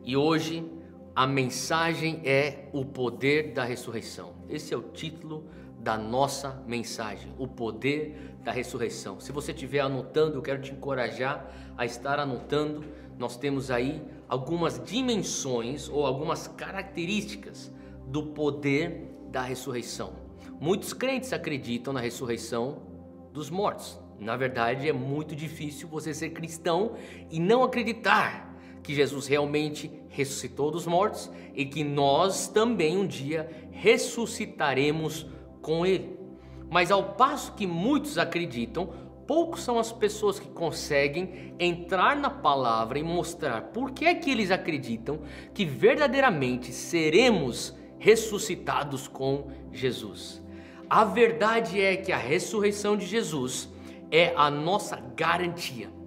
E hoje a mensagem é o poder da ressurreição. Esse é o título da nossa mensagem, o poder da ressurreição. Se você estiver anotando, eu quero te encorajar a estar anotando. Nós temos aí algumas dimensões ou algumas características do poder da ressurreição. Muitos crentes acreditam na ressurreição dos mortos. Na verdade, é muito difícil você ser cristão e não acreditar que Jesus realmente ressuscitou dos mortos e que nós também um dia ressuscitaremos com Ele. Mas ao passo que muitos acreditam, poucos são as pessoas que conseguem entrar na palavra e mostrar por que é que eles acreditam que verdadeiramente seremos ressuscitados com Jesus. A verdade é que a ressurreição de Jesus é a nossa garantia.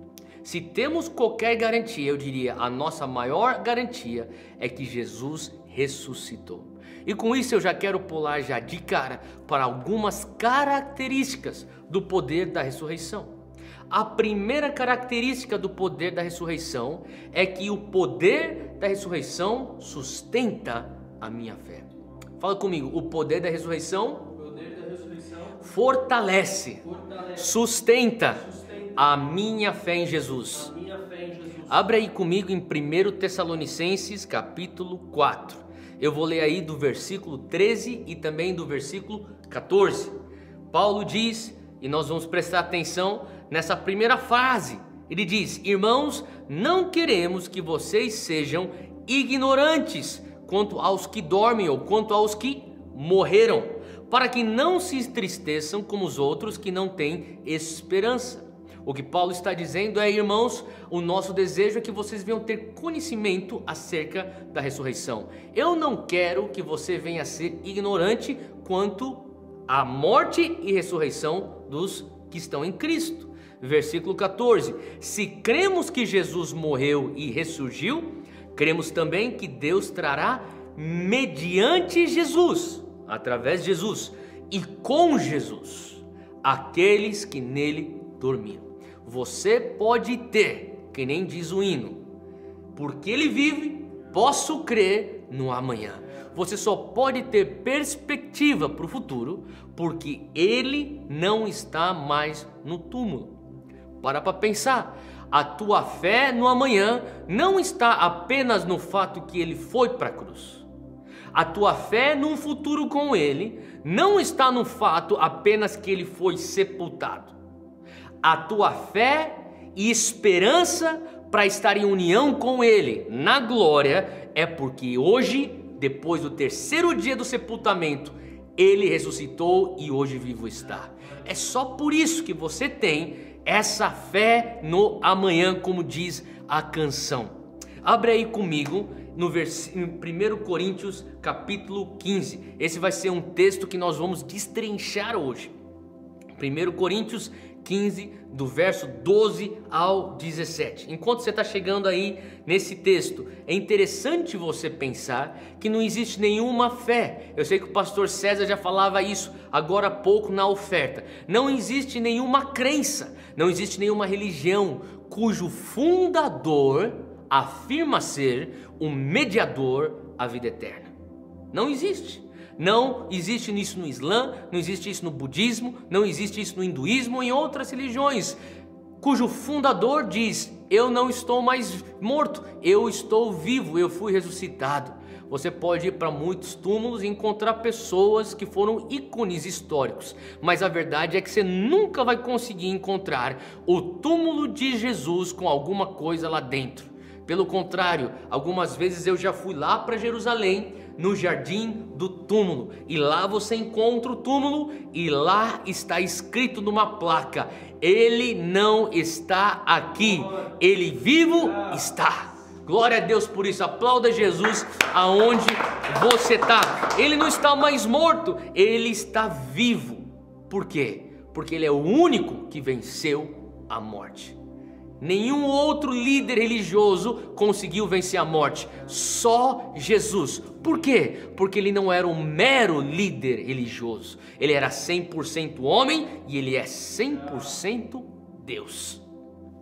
Se temos qualquer garantia, eu diria, a nossa maior garantia é que Jesus ressuscitou. E com isso eu já quero pular já de cara para algumas características do poder da ressurreição. A primeira característica do poder da ressurreição é que o poder da ressurreição sustenta a minha fé. Fala comigo, o poder da ressurreição fortalece, sustenta a minha fé em Jesus. Abre aí comigo em 1 Tessalonicenses capítulo 4. Eu vou ler aí do versículo 13 e também do versículo 14. Paulo diz, e nós vamos prestar atenção nessa primeira frase. Ele diz: irmãos, não queremos que vocês sejam ignorantes quanto aos que dormem ou quanto aos que morreram, para que não se entristeçam como os outros que não têm esperança. O que Paulo está dizendo é, irmãos, o nosso desejo é que vocês venham ter conhecimento acerca da ressurreição. Eu não quero que você venha a ser ignorante quanto à morte e ressurreição dos que estão em Cristo. Versículo 14: se cremos que Jesus morreu e ressurgiu, cremos também que Deus trará mediante Jesus, através de Jesus e com Jesus, aqueles que nele dormiram. Você pode ter, que nem diz o hino, porque ele vive, posso crer no amanhã. Você só pode ter perspectiva para o futuro, porque ele não está mais no túmulo. Para pensar, a tua fé no amanhã não está apenas no fato que ele foi para a cruz. A tua fé num futuro com ele não está no fato apenas que ele foi sepultado. A tua fé e esperança para estar em união com ele na glória é porque hoje, depois do terceiro dia do sepultamento, ele ressuscitou e hoje vivo está. É só por isso que você tem essa fé no amanhã, como diz a canção. Abre aí comigo no 1 Coríntios capítulo 15. Esse vai ser um texto que nós vamos destrinchar hoje. 1 Coríntios 15, do verso 12 ao 17. Enquanto você está chegando aí nesse texto, é interessante você pensar que não existe nenhuma fé. Eu sei que o pastor César já falava isso agora há pouco na oferta. Não existe nenhuma crença, não existe nenhuma religião cujo fundador afirma ser o mediador à vida eterna. Não existe. Não existe isso no Islã, não existe isso no budismo, não existe isso no hinduísmo ou em outras religiões, cujo fundador diz: eu não estou mais morto, eu estou vivo, eu fui ressuscitado. Você pode ir para muitos túmulos e encontrar pessoas que foram ícones históricos, mas a verdade é que você nunca vai conseguir encontrar o túmulo de Jesus com alguma coisa lá dentro. Pelo contrário, algumas vezes eu já fui lá para Jerusalém, no jardim do túmulo, e lá você encontra o túmulo e lá está escrito numa placa: ele não está aqui, ele vivo está. Glória a Deus por isso, aplauda Jesus aonde você está. Ele não está mais morto, ele está vivo. Por quê? Porque ele é o único que venceu a morte. Nenhum outro líder religioso conseguiu vencer a morte, só Jesus. Por quê? Porque ele não era um mero líder religioso, ele era 100% homem e ele é 100% Deus.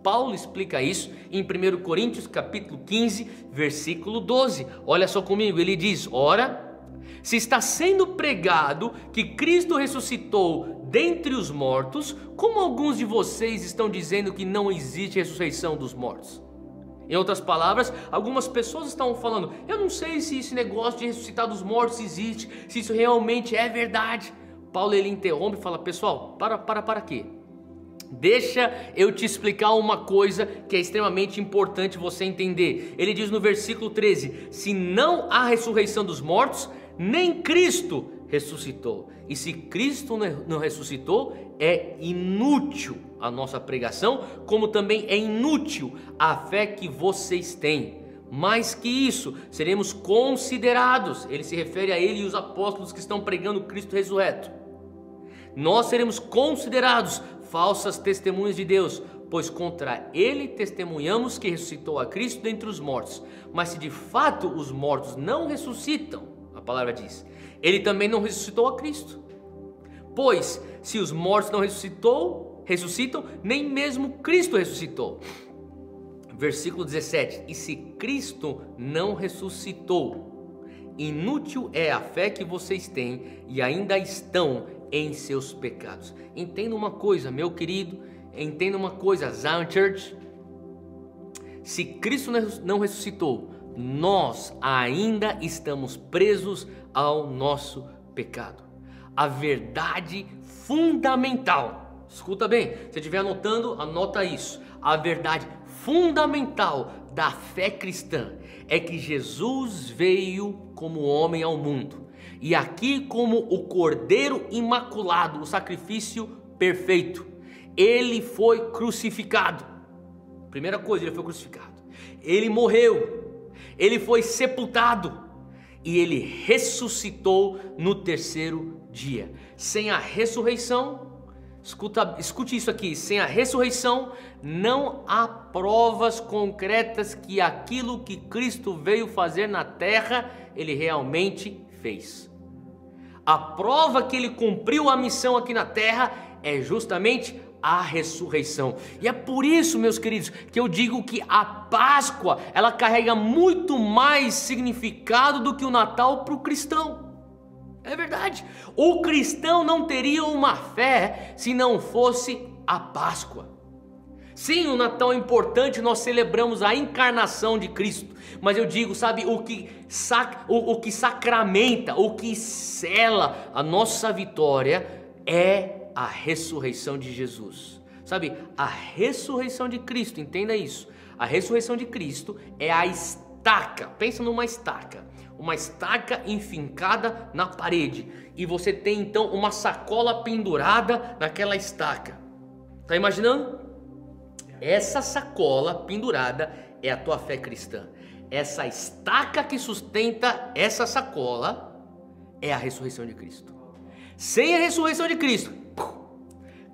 Paulo explica isso em 1 Coríntios capítulo 15, versículo 12. Olha só comigo, ele diz: ora, se está sendo pregado que Cristo ressuscitou dentre os mortos, como alguns de vocês estão dizendo que não existe ressurreição dos mortos? Em outras palavras, algumas pessoas estão falando: eu não sei se esse negócio de ressuscitar dos mortos existe, se isso realmente é verdade. Paulo ele interrompe e fala: pessoal, para quê? Deixa eu te explicar uma coisa que é extremamente importante você entender. Ele diz no versículo 13: se não há ressurreição dos mortos, nem Cristo ressuscitou. E se Cristo não ressuscitou, é inútil a nossa pregação, como também é inútil a fé que vocês têm. Mais que isso, seremos considerados, ele se refere a ele e os apóstolos que estão pregando Cristo ressurreto, nós seremos considerados falsas testemunhas de Deus, pois contra ele testemunhamos que ressuscitou a Cristo dentre os mortos. Mas se de fato os mortos não ressuscitam, a palavra diz, ele também não ressuscitou a Cristo. Pois se os mortos não ressuscitam, nem mesmo Cristo ressuscitou. Versículo 17: e se Cristo não ressuscitou, inútil é a fé que vocês têm e ainda estão em seus pecados. Entenda uma coisa, meu querido, entenda uma coisa, Zion Church: se Cristo não ressuscitou, nós ainda estamos presos ao nosso pecado. A verdade fundamental, escuta bem, se estiver anotando, anota isso. A verdade fundamental da fé cristã é que Jesus veio como homem ao mundo, e aqui como o Cordeiro Imaculado, o sacrifício perfeito, ele foi crucificado. Primeira coisa, ele foi crucificado, ele morreu, ele foi sepultado e ele ressuscitou no terceiro dia. Sem a ressurreição, escute isso aqui, sem a ressurreição não há provas concretas que aquilo que Cristo veio fazer na terra, ele realmente fez. A prova que ele cumpriu a missão aqui na terra é justamente a ressurreição. E é por isso, meus queridos, que eu digo que a Páscoa, ela carrega muito mais significado do que o Natal para o cristão. É verdade. O cristão não teria uma fé se não fosse a Páscoa. Sim, o Natal é importante, nós celebramos a encarnação de Cristo, mas eu digo, sabe, o que sacramenta, o que sela a nossa vitória é a ressurreição de Jesus. Sabe, a ressurreição de Cristo, entenda isso, a ressurreição de Cristo é a estaca, pensa numa estaca, uma estaca enfincada na parede, e você tem então uma sacola pendurada naquela estaca. Tá imaginando? Essa sacola pendurada é a tua fé cristã. Essa estaca que sustenta essa sacola é a ressurreição de Cristo. Sem a ressurreição de Cristo,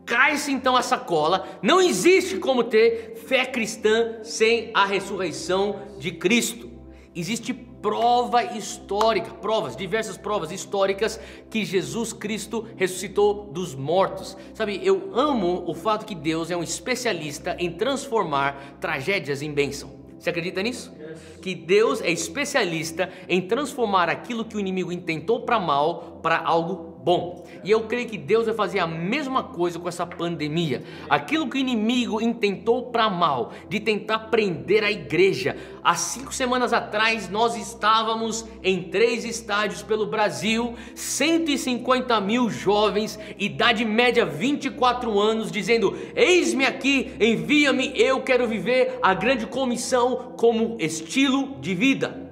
cai-se então a sacola. Não existe como ter fé cristã sem a ressurreição de Cristo. Existe prova histórica, diversas provas históricas que Jesus Cristo ressuscitou dos mortos. Sabe, eu amo o fato que Deus é um especialista em transformar tragédias em bênção. Você acredita nisso? Que Deus é especialista em transformar aquilo que o inimigo intentou para mal para algo bom. E eu creio que Deus vai fazer a mesma coisa com essa pandemia. Aquilo que o inimigo intentou para mal, de tentar prender a igreja. Há 5 semanas atrás nós estávamos em 3 estádios pelo Brasil, 150 mil jovens, idade média 24 anos, dizendo: eis-me aqui, envia-me, eu quero viver a grande comissão como estilo de vida.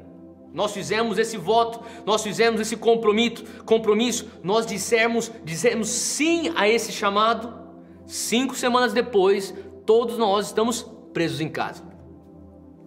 Nós fizemos esse voto, nós fizemos esse compromisso, nós dissemos sim a esse chamado. 5 semanas depois, todos nós estamos presos em casa.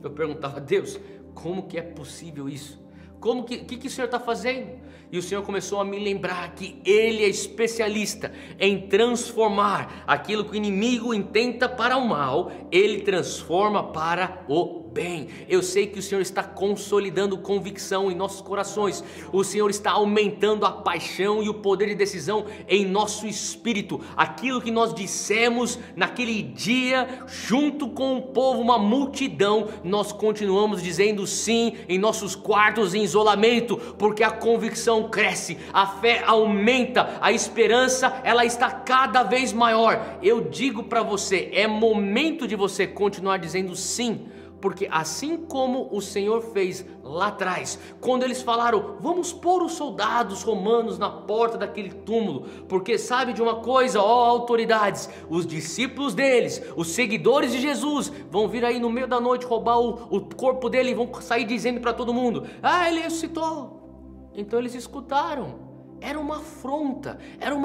Eu perguntava: Deus, como que é possível isso? O que o Senhor está fazendo? E o Senhor começou a me lembrar que Ele é especialista em transformar aquilo que o inimigo intenta para o mal, Ele transforma para o bem. Eu sei que o Senhor está consolidando convicção em nossos corações. O Senhor está aumentando a paixão e o poder de decisão em nosso espírito. Aquilo que nós dissemos naquele dia, junto com o povo, uma multidão, nós continuamos dizendo sim em nossos quartos em isolamento, porque a convicção cresce, a fé aumenta, a esperança ela está cada vez maior. Eu digo para você, é momento de você continuar dizendo sim, porque assim como o Senhor fez lá atrás, quando eles falaram, vamos pôr os soldados romanos na porta daquele túmulo, porque sabe de uma coisa, ó autoridades, os discípulos deles, os seguidores de Jesus, vão vir aí no meio da noite roubar o corpo dele e vão sair dizendo para todo mundo, ele ressuscitou. Então eles escutaram. Era uma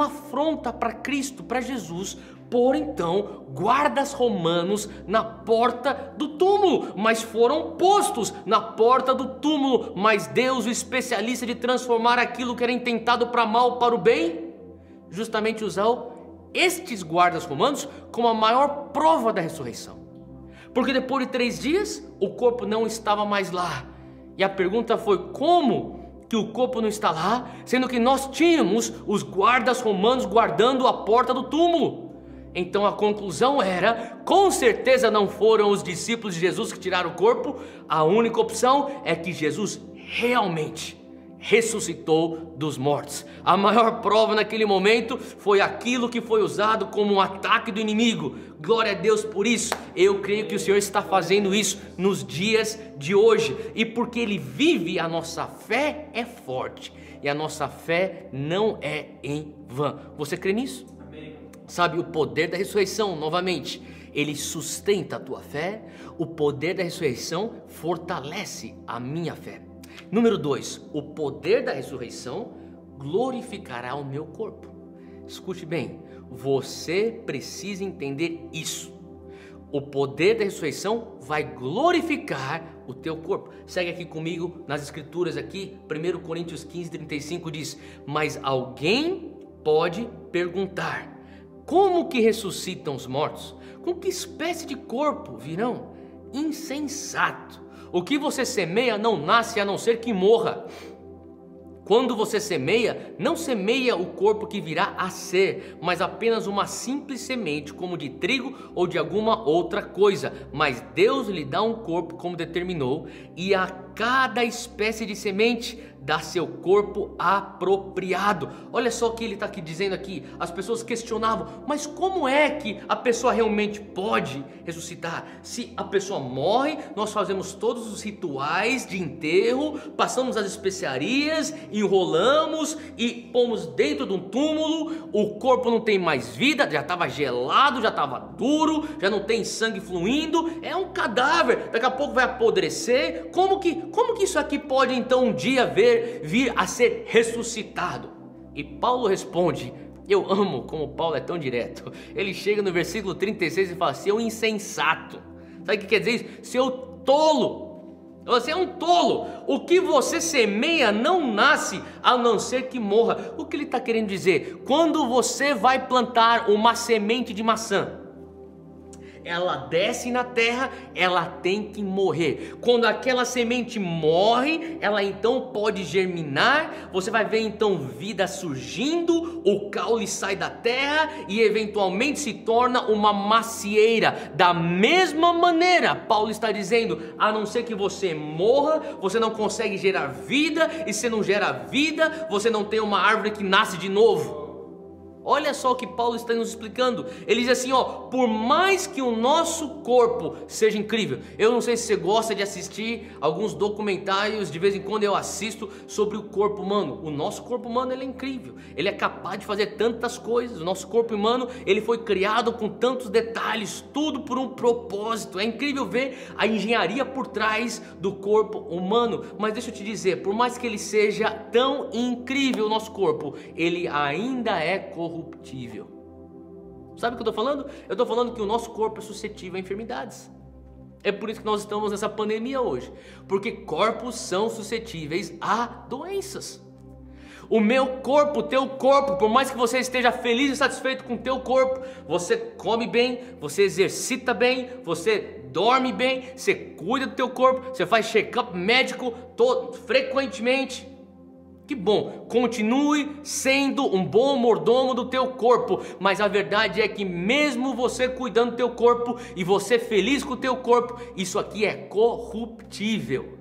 afronta para Cristo, para Jesus, por então guardas romanos na porta do túmulo, mas foram postos na porta do túmulo. Mas Deus, o especialista de transformar aquilo que era intentado para mal para o bem, justamente usou estes guardas romanos como a maior prova da ressurreição, porque depois de 3 dias o corpo não estava mais lá. E a pergunta foi, como que o corpo não está lá, sendo que nós tínhamos os guardas romanos guardando a porta do túmulo? Então a conclusão era, com certeza não foram os discípulos de Jesus que tiraram o corpo. A única opção é que Jesus realmente ressuscitou dos mortos. A maior prova naquele momento foi aquilo que foi usado como um ataque do inimigo. Glória a Deus por isso. Eu creio que o Senhor está fazendo isso nos dias de hoje, e porque Ele vive, a nossa fé é forte e a nossa fé não é em vão. Você crê nisso? Amém. Sabe, o poder da ressurreição, novamente, ele sustenta a tua fé. O poder da ressurreição fortalece a minha fé. Número 2, o poder da ressurreição glorificará o meu corpo. Escute bem, você precisa entender isso. O poder da ressurreição vai glorificar o teu corpo. Segue aqui comigo nas escrituras aqui, 1 Coríntios 15:35 diz, mas alguém pode perguntar, como que ressuscitam os mortos? Com que espécie de corpo virão? Insensato! O que você semeia não nasce a não ser que morra. Quando você semeia, não semeia o corpo que virá a ser, mas apenas uma simples semente, como de trigo ou de alguma outra coisa. Mas Deus lhe dá um corpo como determinou, e a cada espécie de semente dá seu corpo apropriado. Olha só o que ele está aqui dizendo aqui. As pessoas questionavam, mas como é que a pessoa realmente pode ressuscitar? Se a pessoa morre, nós fazemos todos os rituais de enterro, passamos as especiarias, enrolamos e pomos dentro de um túmulo, o corpo não tem mais vida, já estava gelado, já estava duro, já não tem sangue fluindo, é um cadáver, daqui a pouco vai apodrecer. Como que isso aqui pode então um dia vir a ser ressuscitado? E Paulo responde, eu amo como Paulo é tão direto. Ele chega no versículo 36 e fala, seu insensato. Sabe o que quer dizer isso? Seu tolo. Você é um tolo. O que você semeia não nasce a não ser que morra. O que ele está querendo dizer? Quando você vai plantar uma semente de maçã, ela desce na terra, ela tem que morrer. Quando aquela semente morre, ela então pode germinar. Você vai ver então vida surgindo, o caule sai da terra e eventualmente se torna uma macieira. Da mesma maneira, Paulo está dizendo, a não ser que você morra, você não consegue gerar vida, e se não gera vida, você não tem uma árvore que nasce de novo. Olha só o que Paulo está nos explicando. Ele diz assim, por mais que o nosso corpo seja incrível. Eu não sei se você gosta de assistir alguns documentários, de vez em quando eu assisto sobre o corpo humano. O nosso corpo humano ele é incrível. Ele é capaz de fazer tantas coisas. O nosso corpo humano ele foi criado com tantos detalhes, tudo por um propósito. É incrível ver a engenharia por trás do corpo humano. Mas deixa eu te dizer, por mais que ele seja tão incrível, o nosso corpo, ele ainda é corruptível. Sabe o que eu estou falando? Eu estou falando que o nosso corpo é suscetível a enfermidades. É por isso que nós estamos nessa pandemia hoje, porque corpos são suscetíveis a doenças. O meu corpo, o teu corpo, por mais que você esteja feliz e satisfeito com o teu corpo, você come bem, você exercita bem, você dorme bem, você cuida do teu corpo, você faz check-up médico frequentemente. Que bom, continue sendo um bom mordomo do teu corpo, mas a verdade é que mesmo você cuidando do teu corpo e você feliz com o teu corpo, isso aqui é corruptível.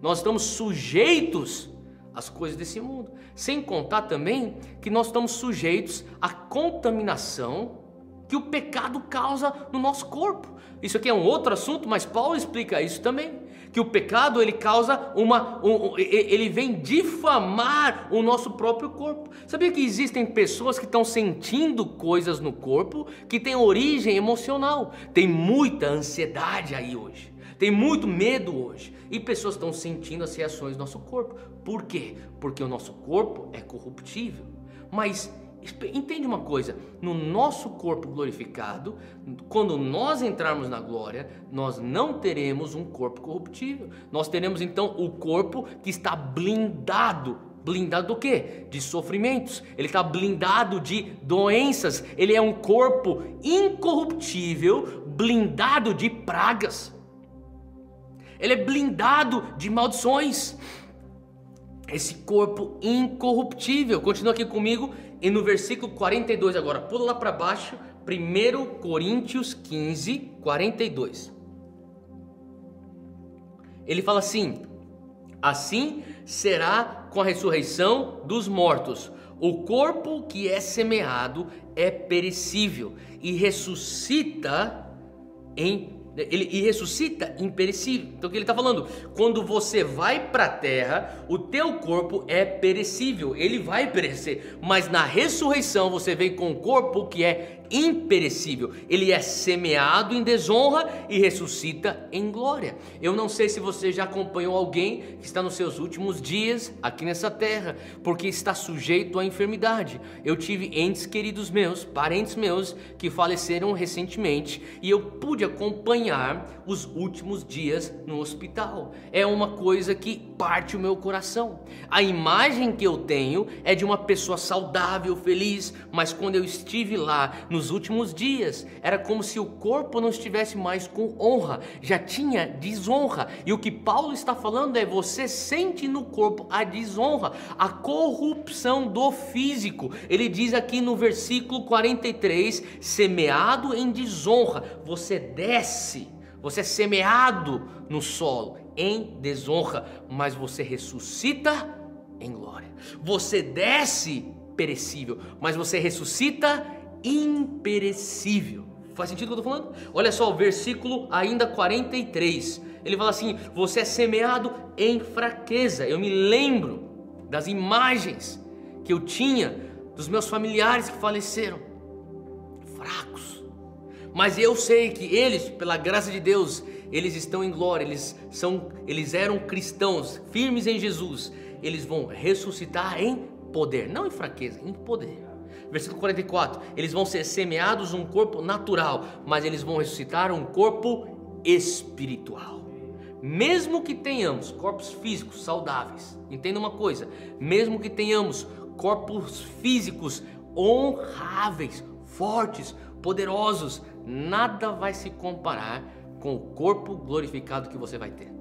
Nós estamos sujeitos às coisas desse mundo, sem contar também que nós estamos sujeitos à contaminação que o pecado causa no nosso corpo. Isso aqui é um outro assunto, mas Paulo explica isso também, que o pecado ele causa ele vem difamar o nosso próprio corpo. Sabia que existem pessoas que estão sentindo coisas no corpo que têm origem emocional? Tem muita ansiedade aí hoje, tem muito medo hoje, e pessoas estão sentindo as reações do nosso corpo. Por quê? Porque o nosso corpo é corruptível. Mas entende uma coisa, no nosso corpo glorificado, quando nós entrarmos na glória, nós não teremos um corpo corruptível. Nós teremos então o corpo que está blindado. Blindado do quê? De sofrimentos. Ele está blindado de doenças. Ele é um corpo incorruptível, blindado de pragas. Ele é blindado de maldições. Esse corpo incorruptível. Continua aqui comigo e no versículo 42 agora. Pula lá para baixo. 1 Coríntios 15, 42. Ele fala assim: assim será com a ressurreição dos mortos. O corpo que é semeado é perecível e ressuscita imperecível. Então o que ele está falando? Quando você vai para a terra, o teu corpo é perecível, ele vai perecer. Mas na ressurreição você vem com um corpo que é imperecível. Ele é semeado em desonra e ressuscita em glória. Eu não sei se você já acompanhou alguém que está nos seus últimos dias aqui nessa terra, porque está sujeito à enfermidade. Eu tive entes queridos meus, parentes meus, que faleceram recentemente, e eu pude acompanhar os últimos dias no hospital. É uma coisa que parte o meu coração. A imagem que eu tenho é de uma pessoa saudável, feliz, mas quando eu estive lá nos últimos dias, era como se o corpo não estivesse mais com honra, já tinha desonra. E o que Paulo está falando é: você sente no corpo a desonra, a corrupção do físico. Ele diz aqui no versículo 43: semeado em desonra, você desce, você é semeado no solo em desonra, mas você ressuscita em glória. Você desce perecível, mas você ressuscita imperecível. Faz sentido o que eu estou falando? Olha só o versículo ainda 43. Ele fala assim: você é semeado em fraqueza. Eu me lembro das imagens que eu tinha dos meus familiares que faleceram, fracos. Mas eu sei que eles, pela graça de Deus, eles estão em glória. Eles eram cristãos, firmes em Jesus. Eles vão ressuscitar em poder, não em fraqueza, em poder. Versículo 44, eles vão ser semeados um corpo natural, mas eles vão ressuscitar um corpo espiritual. Mesmo que tenhamos corpos físicos saudáveis, entenda uma coisa, mesmo que tenhamos corpos físicos honráveis, fortes, poderosos, nada vai se comparar com o corpo glorificado que você vai ter.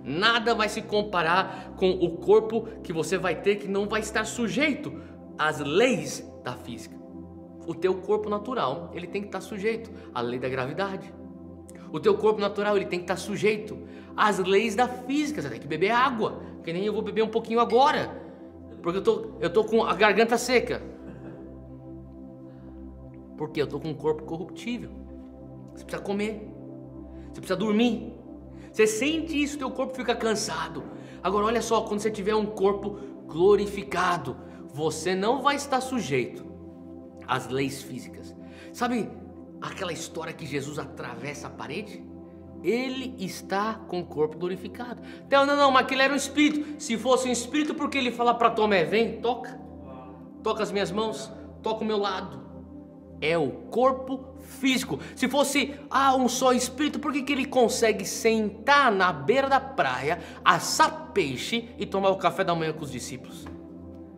Nada vai se comparar com o corpo que você vai ter, que não vai estar sujeito às leis da física. O teu corpo natural, ele tem que estar sujeito à lei da gravidade. O teu corpo natural, ele tem que estar sujeito às leis da física. Você tem que beber água, que nem eu vou beber um pouquinho agora, porque eu tô com a garganta seca. Porque eu tô com um corpo corruptível. Você precisa comer, você precisa dormir. Você sente isso, teu corpo fica cansado. Agora olha só, quando você tiver um corpo glorificado, você não vai estar sujeito às leis físicas. Sabe aquela história que Jesus atravessa a parede? Ele está com o corpo glorificado. Então, não, mas aquele era um espírito. Se fosse um espírito, por que ele fala para Tomé: vem, toca as minhas mãos, toca o meu lado? É o corpo físico. Se fosse um só espírito, por que ele consegue sentar na beira da praia, assar peixe e tomar o café da manhã com os discípulos?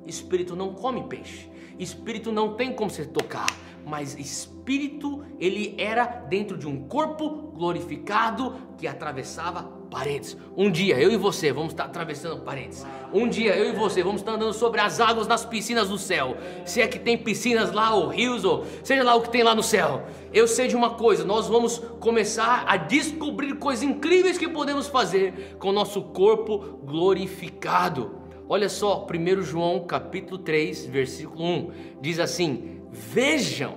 Espírito não come peixe. Espírito não tem como se tocar. Mas espírito, ele era dentro de um corpo glorificado que atravessava paredes. Um dia eu e você vamos estar atravessando paredes. Um dia eu e você vamos estar andando sobre as águas das piscinas do céu. Se é que tem piscinas lá, ou rios, ou seja lá o que tem lá no céu. Eu sei de uma coisa, nós vamos começar a descobrir coisas incríveis que podemos fazer com o nosso corpo glorificado. Olha só, 1 João capítulo 3, versículo 1, diz assim: vejam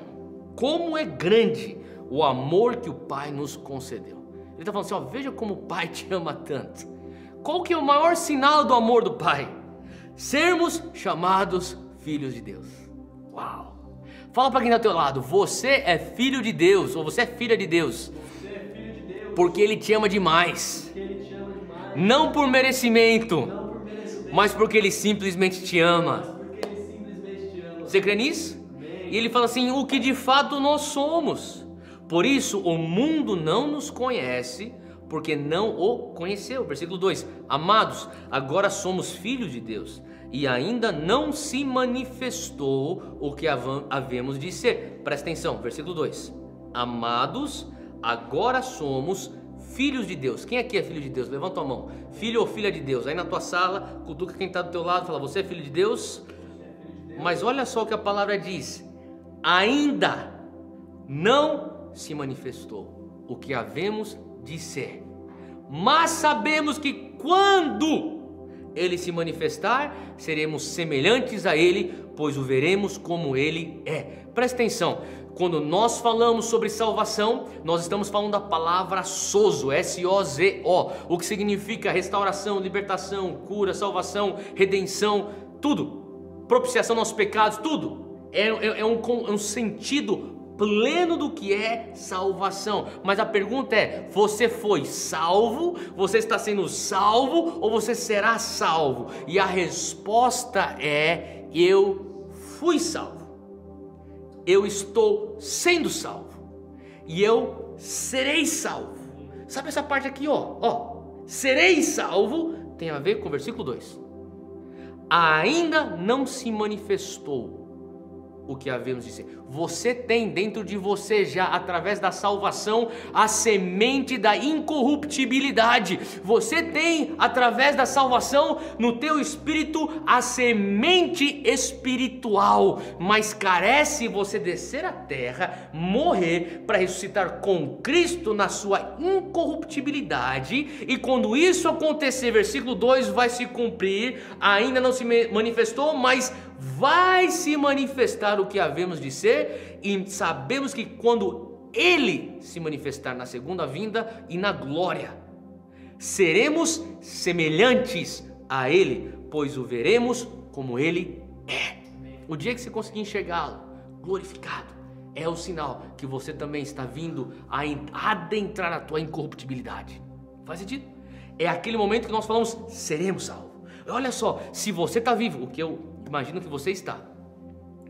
como é grande o amor que o Pai nos concedeu. Ele está falando assim, ó, veja como o Pai te ama tanto. Qual que é o maior sinal do amor do Pai? Sermos chamados filhos de Deus. Uau! Fala para quem está ao teu lado, você é filho de Deus, ou você é filha de Deus. Você é filho de Deus. Porque Ele te ama demais. Porque Ele te ama demais. Não por merecimento, Não por merecimento, mas porque Ele simplesmente te ama. mas porque Ele simplesmente te ama. Você crê nisso? Amém. E Ele fala assim, o que de fato nós somos. Por isso o mundo não nos conhece, porque não o conheceu. Versículo 2: amados, agora somos filhos de Deus, e ainda não se manifestou o que havemos de ser. Presta atenção, versículo 2: amados, agora somos filhos de Deus. Quem aqui é filho de Deus? Levanta a mão. Filho ou filha de Deus? Aí na tua sala, cutuca quem está do teu lado, fala, você é filho de Deus? Mas olha só o que a palavra diz: ainda não se manifestou o que havemos de ser, mas sabemos que quando Ele se manifestar, seremos semelhantes a Ele, pois o veremos como Ele é. Presta atenção, quando nós falamos sobre salvação, nós estamos falando da palavra sozo, S-O-Z-O, o que significa restauração, libertação, cura, salvação, redenção, tudo, propiciação dos nossos pecados, tudo, é um sentido pleno do que é salvação. Mas a pergunta é, você foi salvo? Você está sendo salvo ou você será salvo? E a resposta é, eu fui salvo, eu estou sendo salvo e eu serei salvo. Sabe essa parte aqui, ó, serei salvo, tem a ver com o versículo 2. Ainda não se manifestou o que havemos de ser. Você tem dentro de você já, através da salvação, a semente da incorruptibilidade. Você tem, através da salvação, no teu espírito, a semente espiritual. Mas carece você descer à terra, morrer, para ressuscitar com Cristo na sua incorruptibilidade. E quando isso acontecer, versículo 2 vai se cumprir. Ainda não se manifestou, mas vai se manifestar o que havemos de ser, e sabemos que quando Ele se manifestar na segunda vinda e na glória, seremos semelhantes a Ele, pois o veremos como Ele é. O dia que você conseguir enxergá-lo glorificado, é o sinal que você também está vindo a adentrar a tua incorruptibilidade. Faz sentido? É aquele momento que nós falamos, seremos salvos. Olha só, se você está vivo, o que eu imagino que você está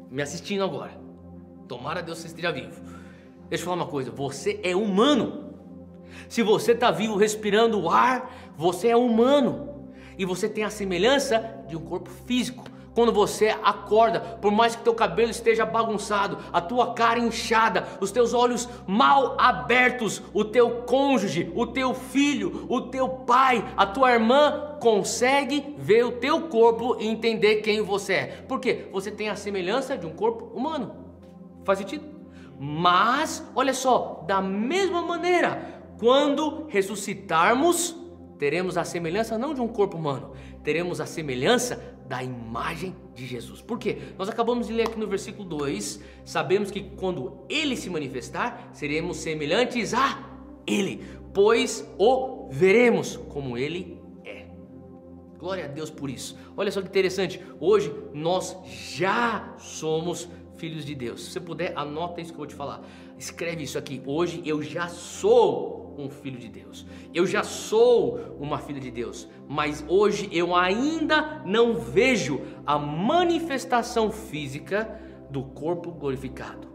me assistindo agora, tomara Deus que você esteja vivo. Deixa eu falar uma coisa, você é humano. Se você está vivo respirando o ar, você é humano. E você tem a semelhança de um corpo físico. Quando você acorda, por mais que teu cabelo esteja bagunçado, a tua cara inchada, os teus olhos mal abertos, o teu cônjuge, o teu filho, o teu pai, a tua irmã consegue ver o teu corpo e entender quem você é. Por quê? Você tem a semelhança de um corpo humano. Faz sentido? Mas, olha só, da mesma maneira, quando ressuscitarmos, teremos a semelhança não de um corpo humano, teremos a semelhança da imagem de Jesus. Por quê? Nós acabamos de ler aqui no versículo 2, sabemos que quando Ele se manifestar, seremos semelhantes a Ele, pois o veremos como Ele é. Glória a Deus por isso. Olha só que interessante, hoje nós já somos filhos de Deus. Se você puder, anota isso que eu vou te falar. Escreve isso aqui. Hoje eu já sou um filho de Deus. Eu já sou uma filha de Deus. Mas hoje eu ainda não vejo a manifestação física do corpo glorificado.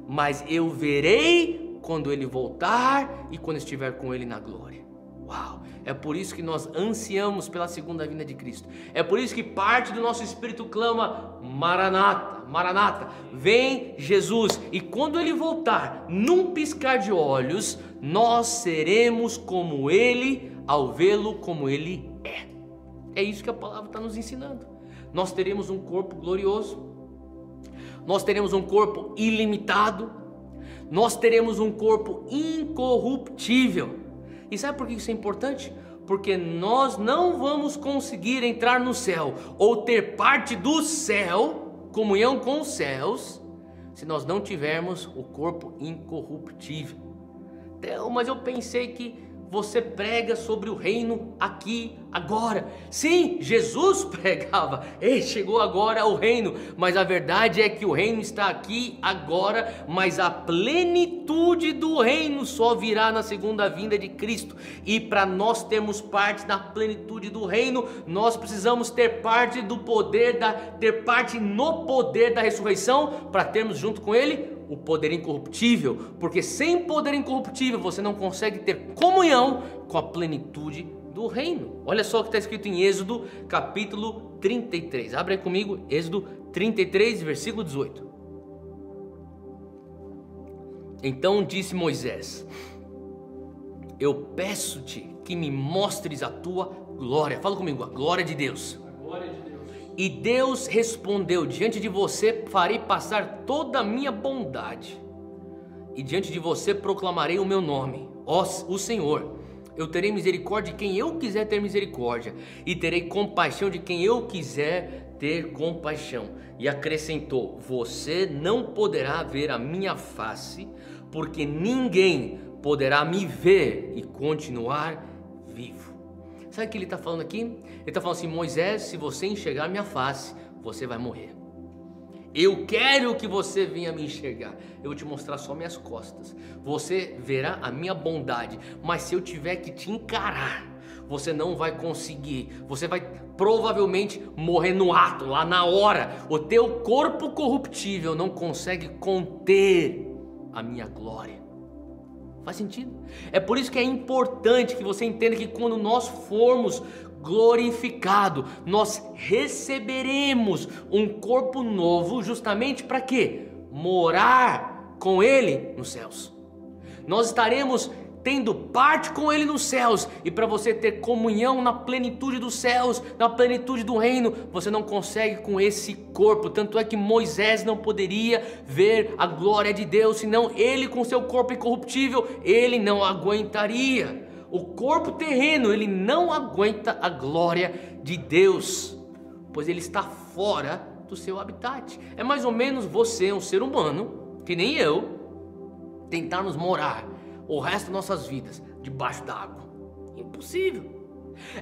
Mas eu verei quando Ele voltar e quando estiver com Ele na glória. Uau! É por isso que nós ansiamos pela segunda vinda de Cristo. É por isso que parte do nosso espírito clama: Maranata, Maranata, vem Jesus. E quando Ele voltar, num piscar de olhos, nós seremos como Ele, ao vê-lo como Ele é. É isso que a palavra está nos ensinando. Nós teremos um corpo glorioso, nós teremos um corpo ilimitado, nós teremos um corpo incorruptível. E sabe por que isso é importante? Porque nós não vamos conseguir entrar no céu ou ter parte do céu, comunhão com os céus, se nós não tivermos o corpo incorruptível. Mas eu pensei que você prega sobre o reino aqui, agora. Sim, Jesus pregava, chegou agora o reino, mas a verdade é que o reino está aqui agora, mas a plenitude do reino só virá na segunda vinda de Cristo. E para nós termos parte da plenitude do reino, nós precisamos ter parte do poder, ter parte no poder da ressurreição, para termos junto com Ele o poder incorruptível, porque sem poder incorruptível você não consegue ter comunhão com a plenitude do reino. Olha só o que está escrito em Êxodo capítulo 33, abre aí comigo, Êxodo 33, versículo 18. Então disse Moisés: eu peço-te que me mostres a tua glória. Fala comigo, a glória de Deus. A glória de Deus. E Deus respondeu: diante de você farei passar toda a minha bondade, e diante de você proclamarei o meu nome, ó o Senhor. Eu terei misericórdia de quem eu quiser ter misericórdia, e terei compaixão de quem eu quiser ter compaixão. E acrescentou: você não poderá ver a minha face, porque ninguém poderá me ver e continuar vivo. Sabe o que ele está falando aqui? Ele está falando assim: Moisés, se você enxergar minha face, você vai morrer. Eu quero que você venha me enxergar. Eu vou te mostrar só minhas costas. Você verá a minha bondade. Mas se eu tiver que te encarar, você não vai conseguir. Você vai provavelmente morrer no ato, lá na hora. O teu corpo corruptível não consegue conter a minha glória. Faz sentido? É por isso que é importante que você entenda que quando nós formos glorificados, nós receberemos um corpo novo, justamente para quê? Morar com Ele nos céus. Nós estaremos tendo parte com Ele nos céus, e para você ter comunhão na plenitude dos céus, na plenitude do reino, você não consegue com esse corpo. Tanto é que Moisés não poderia ver a glória de Deus, senão ele com seu corpo incorruptível, ele não aguentaria. O corpo terreno, ele não aguenta a glória de Deus, pois ele está fora do seu habitat. É mais ou menos você, um ser humano, que nem eu, tentarmos morar o resto das nossas vidas debaixo d'água. Impossível.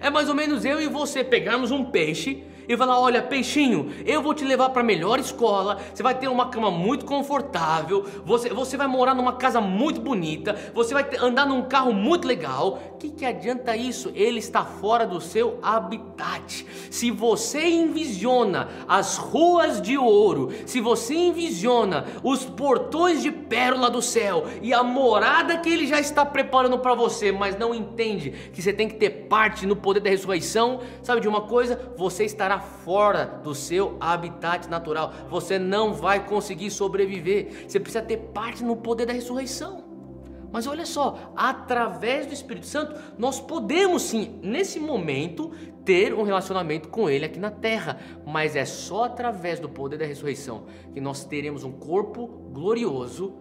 É mais ou menos eu e você pegarmos um peixe e falar: olha, peixinho, eu vou te levar para a melhor escola, você vai ter uma cama muito confortável, você vai morar numa casa muito bonita, você vai andar num carro muito legal. O que adianta isso? Ele está fora do seu habitat. Se você envisiona as ruas de ouro, se você envisiona os portões de pérola do céu e a morada que Ele já está preparando para você, mas não entende que você tem que ter parte no poder da ressurreição, sabe de uma coisa? Você estará fora do seu habitat natural. Você não vai conseguir sobreviver. Você precisa ter parte no poder da ressurreição. Mas olha só, através do Espírito Santo, nós podemos sim, nesse momento, ter um relacionamento com Ele aqui na terra. Mas é só através do poder da ressurreição que nós teremos um corpo glorioso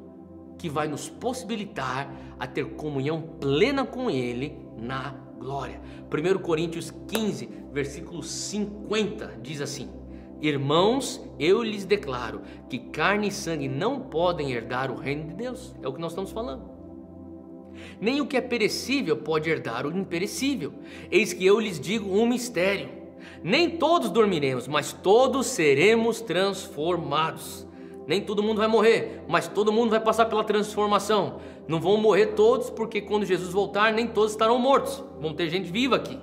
que vai nos possibilitar a ter comunhão plena com Ele na glória. 1 Coríntios 15, versículo 50 diz assim: irmãos, eu lhes declaro que carne e sangue não podem herdar o reino de Deus. É o que nós estamos falando. Nem o que é perecível pode herdar o imperecível. Eis que eu lhes digo um mistério: nem todos dormiremos, mas todos seremos transformados. Nem todo mundo vai morrer, mas todo mundo vai passar pela transformação. Não vão morrer todos, porque quando Jesus voltar, nem todos estarão mortos. Vão ter gente viva aqui.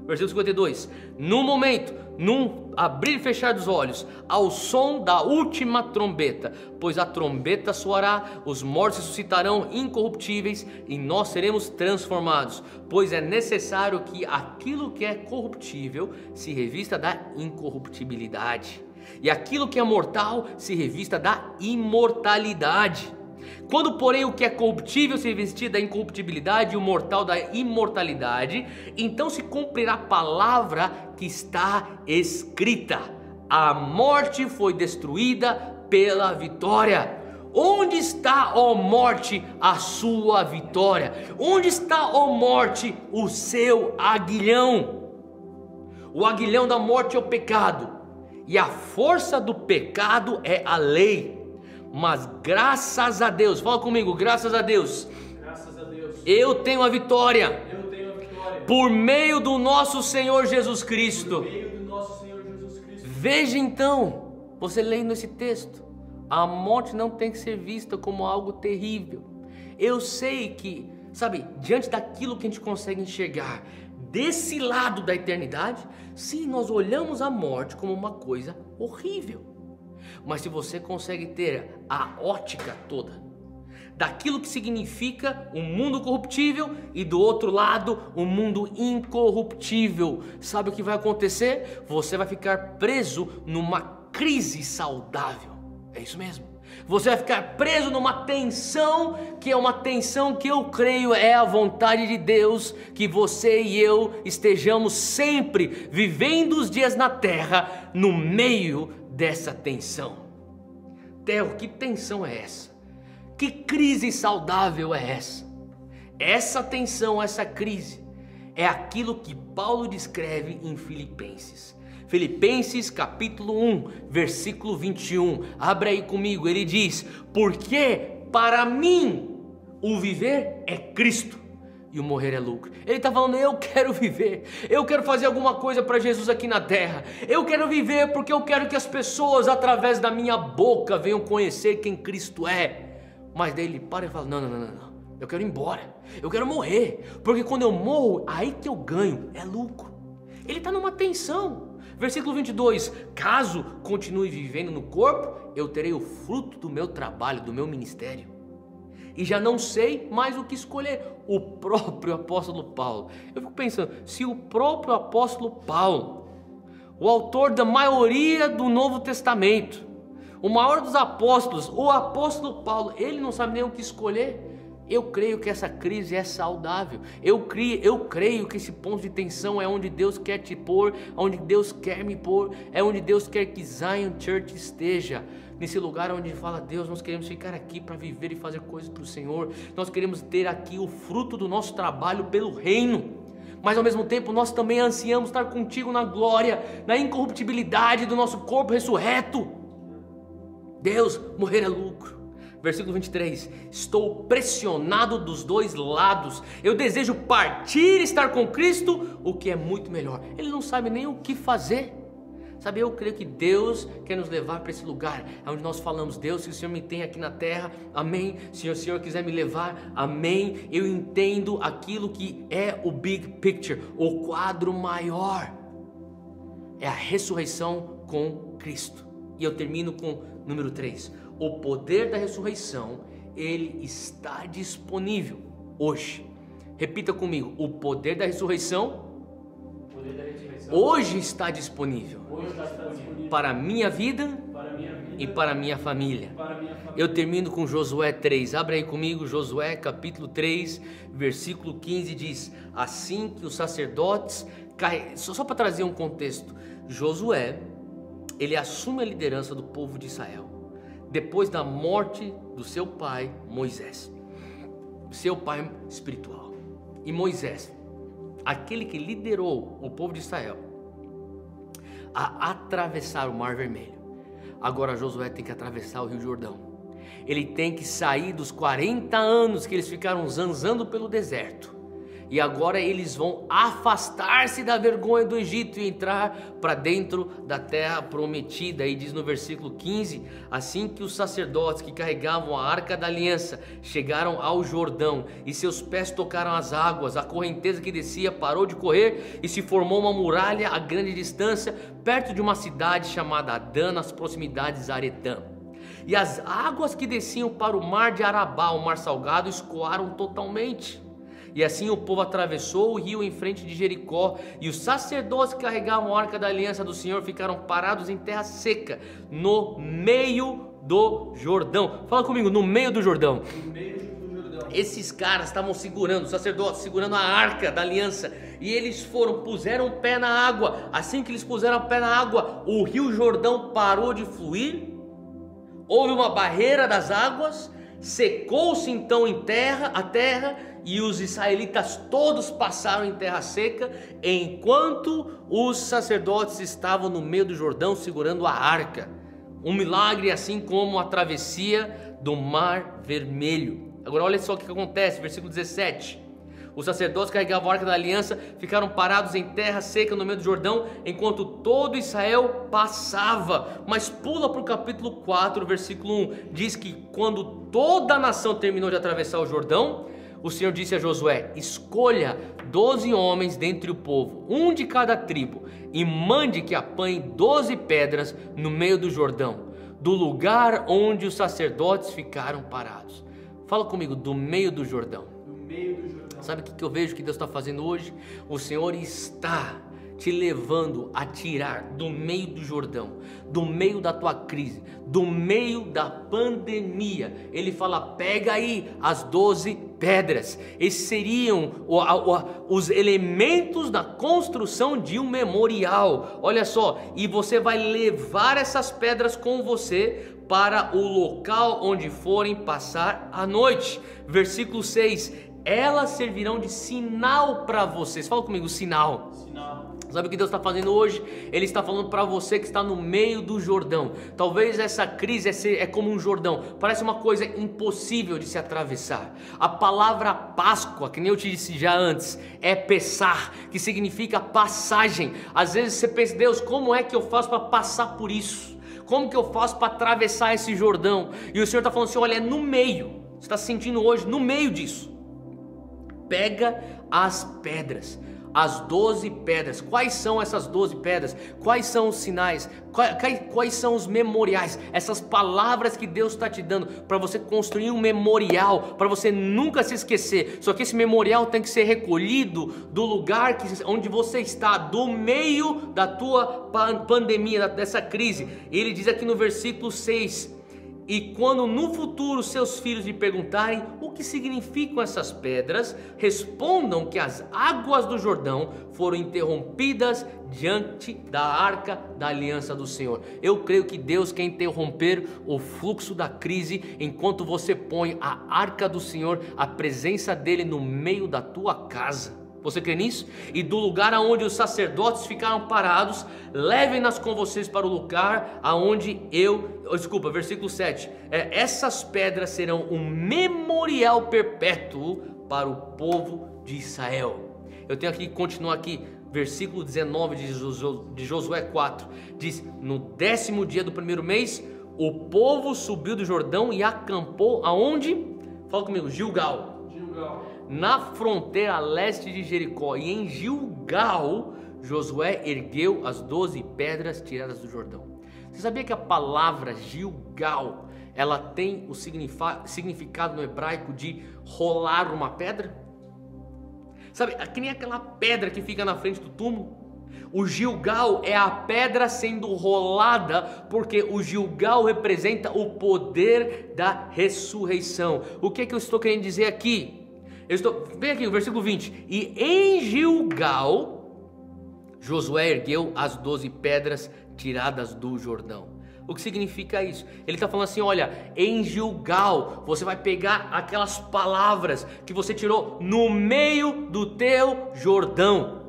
Versículo 52. No momento, num abrir e fechar dos olhos, ao som da última trombeta, pois a trombeta soará, os mortos ressuscitarão incorruptíveis e nós seremos transformados, pois é necessário que aquilo que é corruptível se revista da incorruptibilidade e aquilo que é mortal se revista da imortalidade. Quando, porém, o que é corruptível se revestir da incorruptibilidade e o mortal da imortalidade, então se cumprirá a palavra que está escrita: a morte foi destruída pela vitória. Onde está, ó morte, a sua vitória? Onde está, ó morte, o seu aguilhão? O aguilhão da morte é o pecado, e a força do pecado é a lei. Mas graças a Deus, fala comigo, graças a Deus, eu tenho a vitória, por meio do nosso Senhor Jesus Cristo. Veja então, você lendo esse texto, a morte não tem que ser vista como algo terrível. Eu sei que, sabe, diante daquilo que a gente consegue enxergar, desse lado da eternidade, sim, nós olhamos a morte como uma coisa horrível. Mas se você consegue ter a ótica toda daquilo que significa um mundo corruptível e do outro lado um mundo incorruptível, sabe o que vai acontecer? Você vai ficar preso numa crise saudável. É isso mesmo. Você vai ficar preso numa tensão, que é uma tensão que eu creio é a vontade de Deus, que você e eu estejamos sempre vivendo os dias na terra no meio dessa tensão. Theo, que tensão é essa? Que crise saudável é essa? Essa tensão, essa crise é aquilo que Paulo descreve em Filipenses. Filipenses capítulo 1, versículo 21. Abra aí comigo, ele diz: porque para mim o viver é Cristo e o morrer é lucro. Ele está falando, eu quero viver, eu quero fazer alguma coisa para Jesus aqui na terra. Eu quero viver porque eu quero que as pessoas através da minha boca venham conhecer quem Cristo é. Mas daí ele para e fala, não, eu quero ir embora, eu quero morrer, porque quando eu morro, aí que eu ganho, é lucro. Ele está numa tensão. Versículo 22, caso continue vivendo no corpo, eu terei o fruto do meu trabalho, do meu ministério, e já não sei mais o que escolher. O próprio apóstolo Paulo, eu fico pensando, se o próprio apóstolo Paulo, o autor da maioria do Novo Testamento, o maior dos apóstolos, o apóstolo Paulo, ele não sabe nem o que escolher. Eu creio que essa crise é saudável. Eu creio que esse ponto de tensão é onde Deus quer te pôr, onde Deus quer me pôr, é onde Deus quer que Zion Church esteja. Nesse lugar onde fala, Deus, nós queremos ficar aqui para viver e fazer coisas para o Senhor. Nós queremos ter aqui o fruto do nosso trabalho pelo reino. Mas ao mesmo tempo nós também ansiamos estar contigo na glória, na incorruptibilidade do nosso corpo ressurreto. Deus, morrer é lucro. Versículo 23, estou pressionado dos dois lados, eu desejo partir e estar com Cristo, o que é muito melhor. Ele não sabe nem o que fazer. Sabe, eu creio que Deus quer nos levar para esse lugar, onde nós falamos, Deus, se o Senhor me tem aqui na terra, amém. Se o Senhor quiser me levar, amém. Eu entendo aquilo que é o big picture, o quadro maior, é a ressurreição com Cristo. E eu termino com número 3, o poder da ressurreição, ele está disponível hoje. Repita comigo, o poder da ressurreição, hoje está disponível, para a minha vida e para a minha família. Eu termino com Josué 3, abre aí comigo, Josué capítulo 3, versículo 15 diz, assim que os sacerdotes, só para trazer um contexto, Josué, ele assume a liderança do povo de Israel, depois da morte do seu pai Moisés, seu pai espiritual. E Moisés, aquele que liderou o povo de Israel a atravessar o Mar Vermelho, agora Josué tem que atravessar o Rio Jordão. Ele tem que sair dos 40 anos que eles ficaram zanzando pelo deserto e agora eles vão afastar-se da vergonha do Egito e entrar para dentro da terra prometida. E diz no versículo 15: assim que os sacerdotes que carregavam a arca da aliança chegaram ao Jordão e seus pés tocaram as águas, a correnteza que descia parou de correr e se formou uma muralha a grande distância, perto de uma cidade chamada Adã, nas proximidades de Aretã. E as águas que desciam para o mar de Arabá, o mar salgado, escoaram totalmente. E assim o povo atravessou o rio em frente de Jericó, e os sacerdotes que carregavam a arca da aliança do Senhor ficaram parados em terra seca, no meio do Jordão. Fala comigo, no meio do Jordão. No meio do Jordão. Esses caras estavam segurando, os sacerdotes segurando a arca da aliança, e eles puseram o pé na água. Assim que eles puseram o pé na água, o rio Jordão parou de fluir. Houve uma barreira das águas, secou-se então a terra, e os israelitas todos passaram em terra seca, enquanto os sacerdotes estavam no meio do Jordão segurando a arca. Um milagre, assim como a travessia do Mar Vermelho. Agora olha só o que acontece, versículo 17. Os sacerdotes carregavam a arca da aliança, ficaram parados em terra seca no meio do Jordão, enquanto todo Israel passava. Mas pula para o capítulo 4, versículo 1. Diz que quando toda a nação terminou de atravessar o Jordão, o Senhor disse a Josué: escolha 12 homens dentre o povo, um de cada tribo, e mande que apanhe 12 pedras no meio do Jordão, do lugar onde os sacerdotes ficaram parados. Fala comigo, do meio do Jordão. No meio do Jordão. Sabe o que eu vejo que Deus está fazendo hoje? O Senhor está te levando a tirar do meio do Jordão, do meio da tua crise, do meio da pandemia. Ele fala: pega aí as 12 pedras. Esses seriam os elementos da construção de um memorial. Olha só, e você vai levar essas pedras com você para o local onde forem passar a noite. Versículo 6: elas servirão de sinal para vocês. Fala comigo, sinal. Sinal. Sabe o que Deus está fazendo hoje? Ele está falando para você que está no meio do Jordão. Talvez essa crise é como um Jordão, parece uma coisa impossível de se atravessar. A palavra Páscoa, que nem eu te disse já antes, é Pessar, que significa passagem. Às vezes você pensa: Deus, como é que eu faço para passar por isso? Como que eu faço para atravessar esse Jordão? E o Senhor está falando assim: olha, é no meio. Você está se sentindo hoje no meio disso. Pega as pedras, as 12 pedras. Quais são essas 12 pedras? Quais são os sinais? Quais são os memoriais? Essas palavras que Deus está te dando para você construir um memorial, para você nunca se esquecer. Só que esse memorial tem que ser recolhido do lugar onde você está, do meio da tua pandemia, dessa crise. Ele diz aqui no versículo 6: e quando no futuro seus filhos lhe perguntarem o que significam essas pedras, respondam que as águas do Jordão foram interrompidas diante da arca da aliança do Senhor. Eu creio que Deus quer interromper o fluxo da crise enquanto você põe a arca do Senhor, a presença dele, no meio da tua casa. Você crê nisso? E do lugar aonde os sacerdotes ficaram parados, levem-nas com vocês para o lugar aonde versículo 7. Essas pedras serão um memorial perpétuo para o povo de Israel. Eu tenho aqui que continuar aqui, versículo 19 de Josué 4. Diz: no 10º dia do primeiro mês, o povo subiu do Jordão e acampou aonde? Fala comigo, Gilgal. Na fronteira leste de Jericó. E em Gilgal, Josué ergueu as 12 pedras tiradas do Jordão. Você sabia que a palavra Gilgal, ela tem o significado no hebraico de rolar uma pedra? Sabe, que nem aquela pedra que fica na frente do túmulo. O Gilgal é a pedra sendo rolada, porque o Gilgal representa o poder da ressurreição. O que é que eu estou querendo dizer aqui? Vem aqui o versículo 20. E em Gilgal, Josué ergueu as 12 pedras tiradas do Jordão. O que significa isso? Ele está falando assim: olha, em Gilgal você vai pegar aquelas palavras que você tirou no meio do teu Jordão,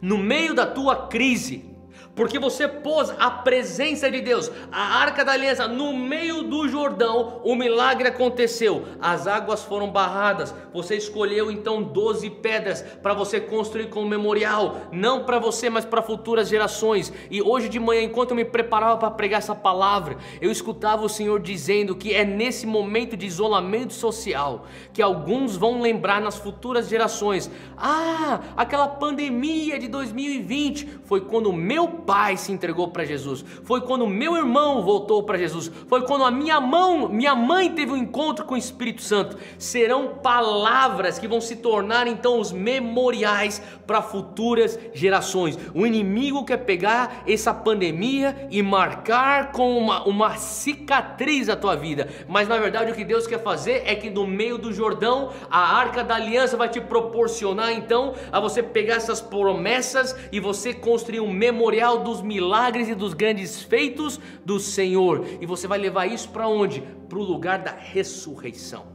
no meio da tua crise, porque você pôs a presença de Deus, a arca da aliança, no meio do Jordão, o milagre aconteceu, as águas foram barradas, você escolheu então 12 pedras para você construir como memorial, não para você, mas para futuras gerações. E hoje de manhã, enquanto eu me preparava para pregar essa palavra, eu escutava o Senhor dizendo que é nesse momento de isolamento social que alguns vão lembrar nas futuras gerações: ah, aquela pandemia de 2020 foi quando meu pai se entregou para Jesus, foi quando meu irmão voltou para Jesus, foi quando a minha mãe teve um encontro com o Espírito Santo. Serão palavras que vão se tornar então os memoriais para futuras gerações. O inimigo quer pegar essa pandemia e marcar com uma cicatriz a tua vida, mas na verdade o que Deus quer fazer é que no meio do Jordão a arca da aliança vai te proporcionar então a você pegar essas promessas e você construir um memorial dos milagres e dos grandes feitos do Senhor. E você vai levar isso para onde? Para o lugar da ressurreição,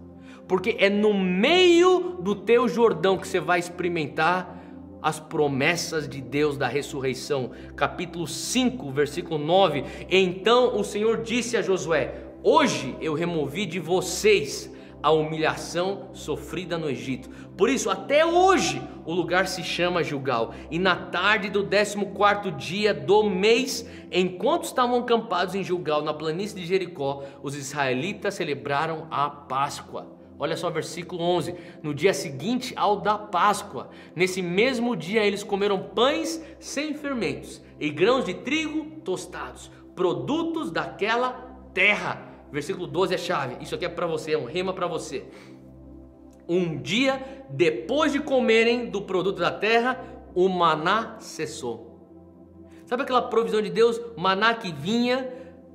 porque é no meio do teu Jordão que você vai experimentar as promessas de Deus da ressurreição. Capítulo 5, versículo 9: então o Senhor disse a Josué: hoje eu removi de vocês a humilhação sofrida no Egito. Por isso, até hoje, o lugar se chama Gilgal. E na tarde do 14º dia do mês, enquanto estavam acampados em Gilgal, na planície de Jericó, os israelitas celebraram a Páscoa. Olha só, versículo 11: no dia seguinte ao da Páscoa, nesse mesmo dia eles comeram pães sem fermentos e grãos de trigo tostados, produtos daquela terra. Versículo 12 é chave, isso aqui é para você, é um rema para você. Um dia depois de comerem do produto da terra, o maná cessou. Sabe aquela provisão de Deus, maná que vinha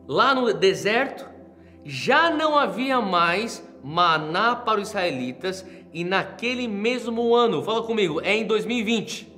lá no deserto? Já não havia mais maná para os israelitas, e naquele mesmo ano, fala comigo, é em 2020.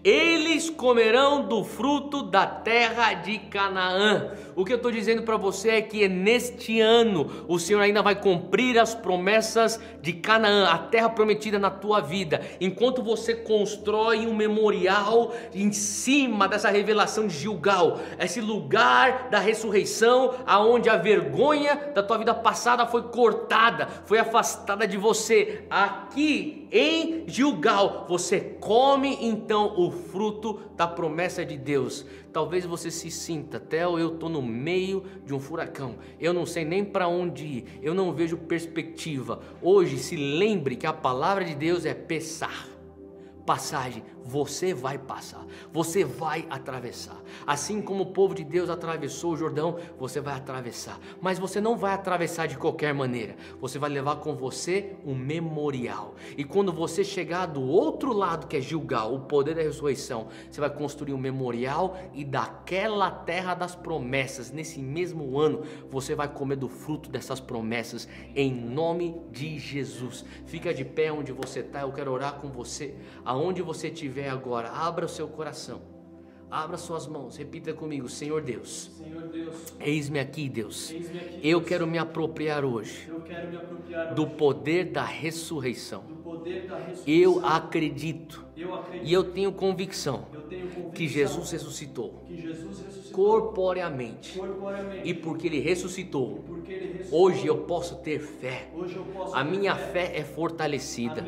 Eles comerão do fruto da terra de Canaã. O que eu estou dizendo para você é que neste ano o Senhor ainda vai cumprir as promessas de Canaã, a terra prometida na tua vida. Enquanto você constrói um memorial em cima dessa revelação de Gilgal, esse lugar da ressurreição, aonde a vergonha da tua vida passada foi cortada, foi afastada de você. Aqui em Gilgal você come então o fruto da promessa de Deus. Talvez você se sinta: Theo, eu estou no meio de um furacão, eu não sei nem para onde ir, eu não vejo perspectiva. Hoje se lembre que a palavra de Deus é Pessah, passagem. Você vai passar, você vai atravessar. Assim como o povo de Deus atravessou o Jordão, você vai atravessar. Mas você não vai atravessar de qualquer maneira. Você vai levar com você um memorial. E quando você chegar do outro lado, que é Gilgal, o poder da ressurreição, você vai construir um memorial, e daquela terra das promessas, nesse mesmo ano, você vai comer do fruto dessas promessas, em nome de Jesus. Fica de pé onde você está, eu quero orar com você. Aonde você estiver agora, abra o seu coração, abra suas mãos, repita comigo: Senhor Deus, eis-me aqui, Deus, eu quero me apropriar hoje do poder da ressurreição. Eu acredito e eu tenho convicção que Jesus ressuscitou corporeamente, e porque Ele ressuscitou, hoje eu posso ter fé. A minha fé é fortalecida.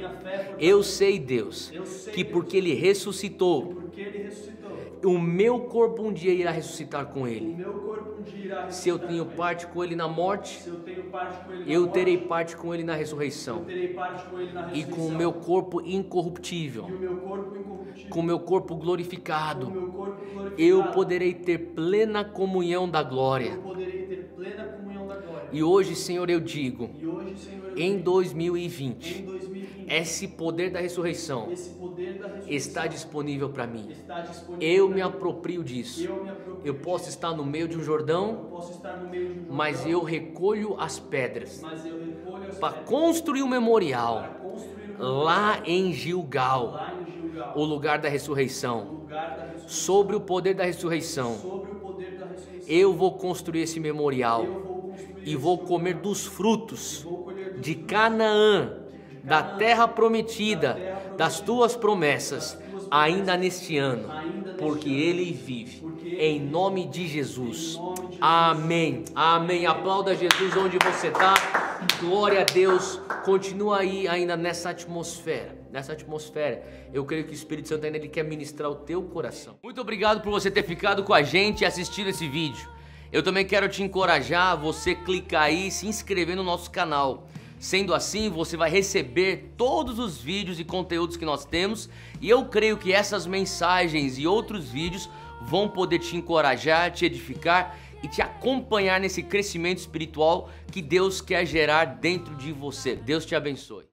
Eu sei, Deus, que porque Ele ressuscitou, o meu corpo um dia irá ressuscitar com Ele. Se eu tenho parte com Ele na morte, eu terei parte com Ele na ressurreição. E com o meu corpo incorruptível, com o meu corpo glorificado, eu poderei ter plena comunhão da glória. E hoje, Senhor, eu digo, em 2020, esse poder da ressurreição está disponível para mim. Eu me aproprio disso. Eu posso estar no meio de um Jordão, mas eu recolho as pedras para construir um memorial lá em Gilgal, o lugar da ressurreição. Sobre o poder da ressurreição, eu vou construir esse memorial e vou comer dos frutos de Canaã, da terra prometida, das tuas promessas, ainda neste ano. porque Ele vive. Em nome de Jesus. Amém. Amém. Aplauda Jesus onde você está. Glória a Deus. Continua aí ainda nessa atmosfera. Eu creio que o Espírito Santo ainda ele quer ministrar o teu coração. Muito obrigado por você ter ficado com a gente e assistido esse vídeo. Eu também quero te encorajar a você clicar aí e se inscrever no nosso canal. Sendo assim, você vai receber todos os vídeos e conteúdos que nós temos. E eu creio que essas mensagens e outros vídeos vão poder te encorajar, te edificar e te acompanhar nesse crescimento espiritual que Deus quer gerar dentro de você. Deus te abençoe.